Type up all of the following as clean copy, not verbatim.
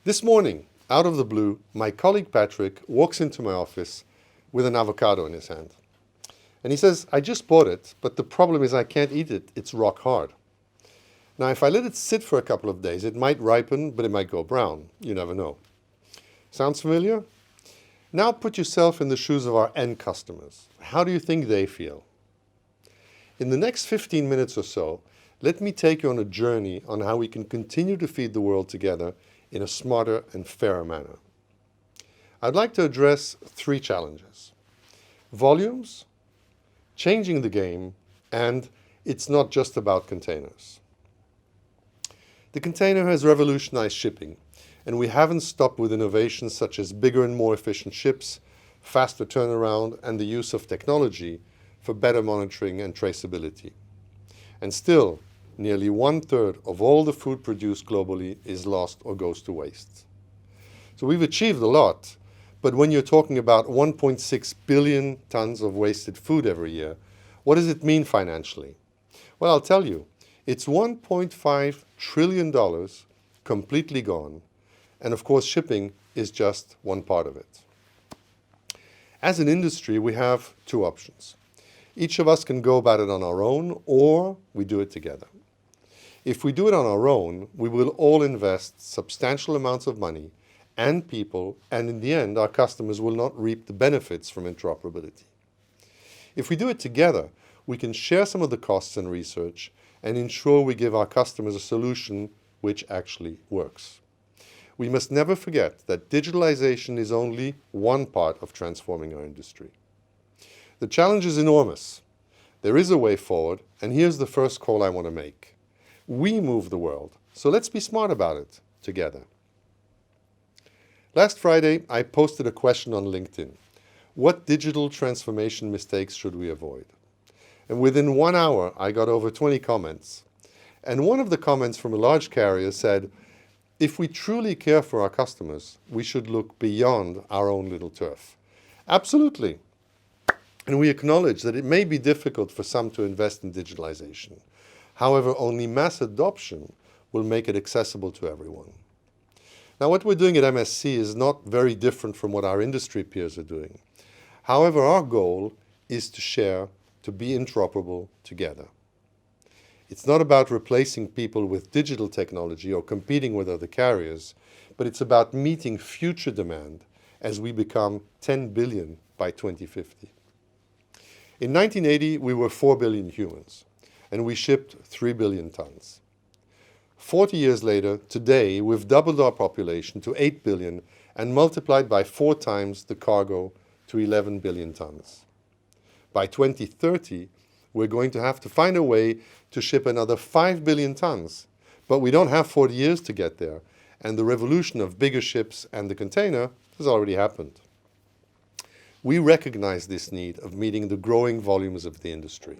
This morning, out of the blue, my colleague Patrick walks into my office with an avocado in his hand. And he says, I just bought it, but the problem is I can't eat it. It's rock hard. Now, if I let it sit for a couple of days, it might ripen, but it might go brown. You never know. Sounds familiar? Now put yourself in the shoes of our end customers. How do you think they feel? In the next 15 minutes or so, let me take you on a journey on how we can continue to feed the world together in a smarter and fairer manner. I'd like to address three challenges: volumes, changing the game, and it's not just about containers. The container has revolutionized shipping, and we haven't stopped with innovations such as bigger and more efficient ships, faster turnaround, and the use of technology for better monitoring and traceability. And still, nearly 1/3 of all the food produced globally is lost or goes to waste. So we've achieved a lot, but when you're talking about 1.6 billion tons of wasted food every year, what does it mean financially? Well, I'll tell you, it's $1.5 trillion completely gone, and of course shipping is just one part of it. As an industry, we have two options. Each of us can go about it on our own, or we do it together. If we do it on our own, we will all invest substantial amounts of money and people, and in the end, our customers will not reap the benefits from interoperability. If we do it together, we can share some of the costs and research and ensure we give our customers a solution which actually works. We must never forget that digitalization is only one part of transforming our industry. The challenge is enormous. There is a way forward, and here's the first call I want to make. We move the world, so let's be smart about it together. Last Friday, I posted a question on LinkedIn. What digital transformation mistakes should we avoid? And within 1 hour, I got over 20 comments. And one of the comments from a large carrier said, if we truly care for our customers, we should look beyond our own little turf. Absolutely. And we acknowledge that it may be difficult for some to invest in digitalization. However, only mass adoption will make it accessible to everyone. Now, what we're doing at MSC is not very different from what our industry peers are doing. However, our goal is to share, to be interoperable together. It's not about replacing people with digital technology or competing with other carriers, but it's about meeting future demand as we become 10 billion by 2050. In 1980, we were 4 billion humans, and we shipped 3 billion tons. 40 years later, today, we've doubled our population to 8 billion and multiplied by 4 times the cargo to 11 billion tons. By 2030, we're going to have to find a way to ship another 5 billion tons, but we don't have 40 years to get there, and the revolution of bigger ships and the container has already happened. We recognize this need of meeting the growing volumes of the industry.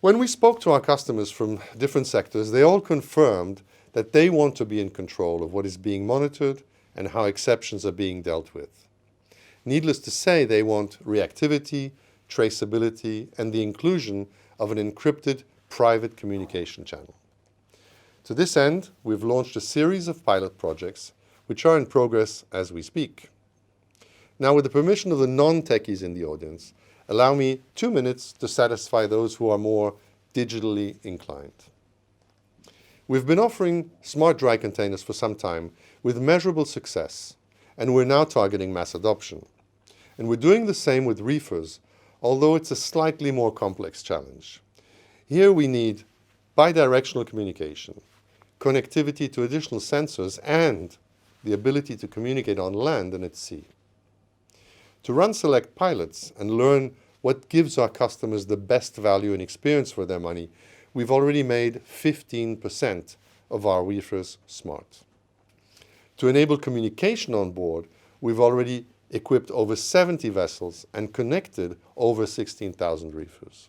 When we spoke to our customers from different sectors, they all confirmed that they want to be in control of what is being monitored and how exceptions are being dealt with. Needless to say, they want reactivity, traceability, and the inclusion of an encrypted private communication channel. To this end, we've launched a series of pilot projects which are in progress as we speak. Now, with the permission of the non-techies in the audience, allow me 2 minutes to satisfy those who are more digitally inclined. We've been offering smart dry containers for some time with measurable success, and we're now targeting mass adoption. And we're doing the same with reefers, although it's a slightly more complex challenge. Here we need bidirectional communication, connectivity to additional sensors, and the ability to communicate on land and at sea. To run select pilots and learn what gives our customers the best value and experience for their money, we've already made 15% of our reefers smart. To enable communication on board, we've already equipped over 70 vessels and connected over 16,000 reefers.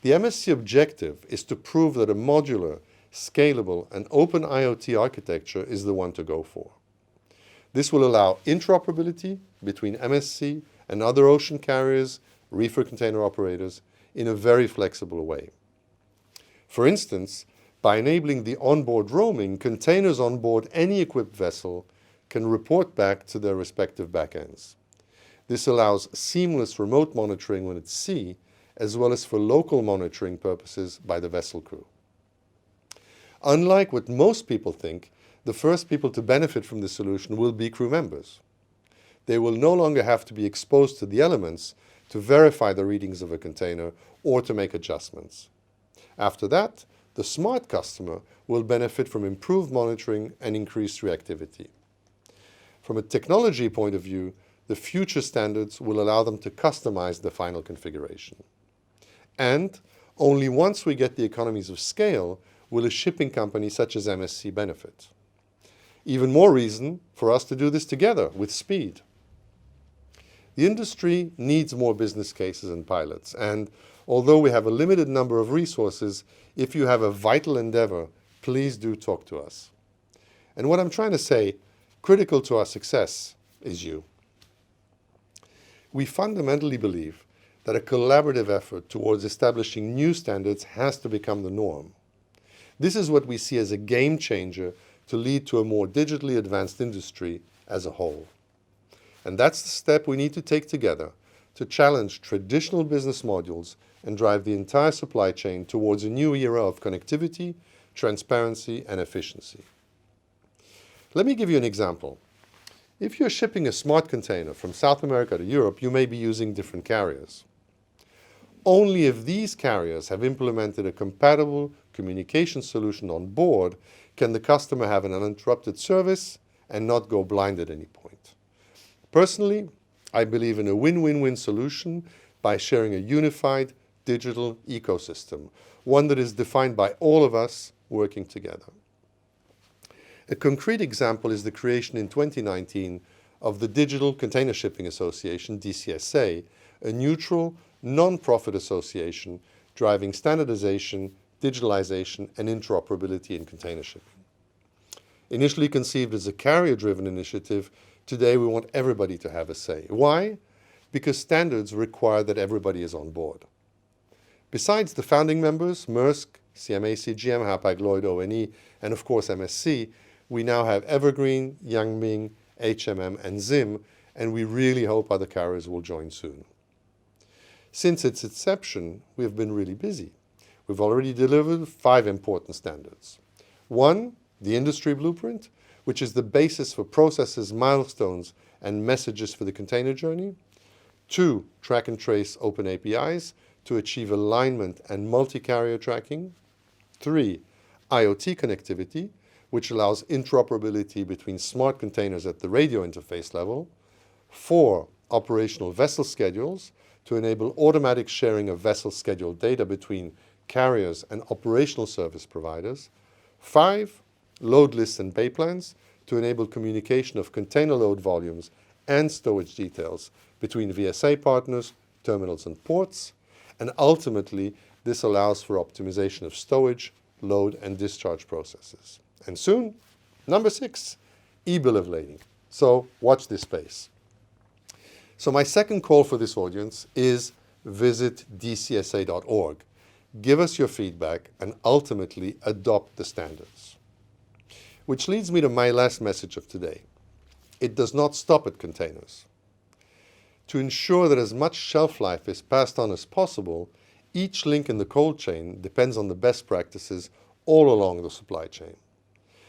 The MSC objective is to prove that a modular, scalable, and open IoT architecture is the one to go for. This will allow interoperability between MSC and other ocean carriers, reefer container operators, in a very flexible way. For instance, By enabling the onboard roaming, containers on board any equipped vessel can report back to their respective backends. This allows seamless remote monitoring when at sea, as well as for local monitoring purposes by the vessel crew. Unlike what most people think, the first people to benefit from this solution will be crew members. They will no longer have to be exposed to the elements to verify the readings of a container or to make adjustments. After that, the smart customer will benefit from improved monitoring and increased reactivity. From a technology point of view, the future standards will allow them to customize the final configuration. And only once we get the economies of scale will a shipping company such as MSC benefit. Even more reason for us to do this together with speed. The industry needs more business cases and pilots, and although we have a limited number of resources, if you have a vital endeavor, please do talk to us. And what I'm trying to say, critical to our success is you. We fundamentally believe that a collaborative effort towards establishing new standards has to become the norm. This is what we see as a game changer to lead to a more digitally advanced industry as a whole. And that's the step we need to take together to challenge traditional business modules and drive the entire supply chain towards a new era of connectivity, transparency, and efficiency. Let me give you an example. If you're shipping a smart container from South America to Europe, you may be using different carriers. Only if these carriers have implemented a compatible communication solution on board can the customer have an uninterrupted service and not go blind at any point. Personally, I believe in a win-win-win solution by sharing a unified digital ecosystem, one that is defined by all of us working together. A concrete example is the creation in 2019 of the Digital Container Shipping Association, DCSA, a neutral, non-profit association driving standardization, digitalization, and interoperability in container shipping. Initially conceived as a carrier-driven initiative, today we want everybody to have a say. Why? Because standards require that everybody is on board. Besides the founding members, Maersk, CMA CGM, Hapag-Lloyd, ONE, and of course MSC, we now have Evergreen, Yangming, HMM, and ZIM, and we really hope other carriers will join soon. Since its inception, we have been really busy. We've already delivered 5 important standards. 1, the industry blueprint, which is the basis for processes, milestones, and messages for the container journey. 2, track and trace open APIs to achieve alignment and multi-carrier tracking. 3, IoT connectivity, which allows interoperability between smart containers at the radio interface level. 4, operational vessel schedules to enable automatic sharing of vessel schedule data between carriers and operational service providers. 5, load lists and pay plans to enable communication of container load volumes and stowage details between VSA partners, terminals, and ports. And ultimately, this allows for optimization of stowage, load, and discharge processes. And soon, number 6, e-bill of lading. So watch this space. So my second call for this audience is visit dcsa.org. Give us your feedback and ultimately adopt the standards. Which leads me to my last message of today. It does not stop at containers. To ensure that as much shelf life is passed on as possible, each link in the cold chain depends on the best practices all along the supply chain.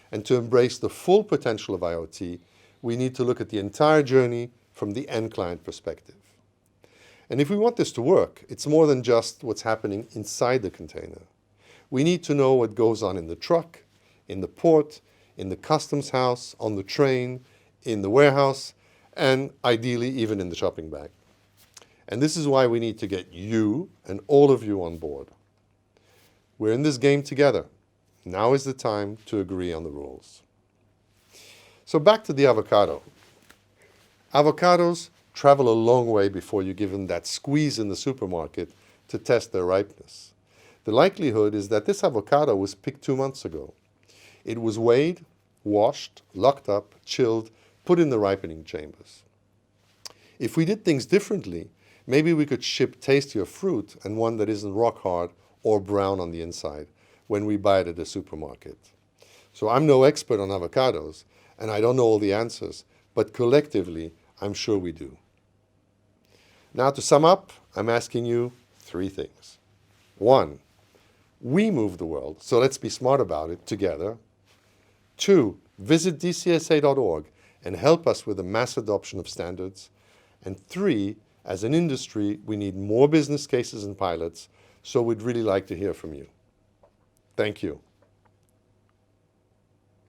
And to embrace the full potential of IoT, we need to look at the entire journey from the end client perspective. And if we want this to work, it's more than just what's happening inside the container. We need to know what goes on in the truck, in the port, in the customs house, on the train, in the warehouse, and ideally even in the shopping bag. And this is why we need to get you and all of you on board. We're in this game together. Now is the time to agree on the rules. So back to the avocado. Avocados travel a long way before you give them that squeeze in the supermarket to test their ripeness. The likelihood is that this avocado was picked 2 months ago. It was weighed, washed, locked up, chilled, put in the ripening chambers. If we did things differently, maybe we could ship tastier fruit and one that isn't rock hard or brown on the inside, when we buy it at the supermarket. So I'm no expert on avocados, and I don't know all the answers, but collectively, I'm sure we do. Now, to sum up, I'm asking you 3 things. 1, we move the world, so let's be smart about it together. 2, visit DCSA.org and help us with the mass adoption of standards. And 3, as an industry, we need more business cases and pilots, so we'd really like to hear from you. Thank you.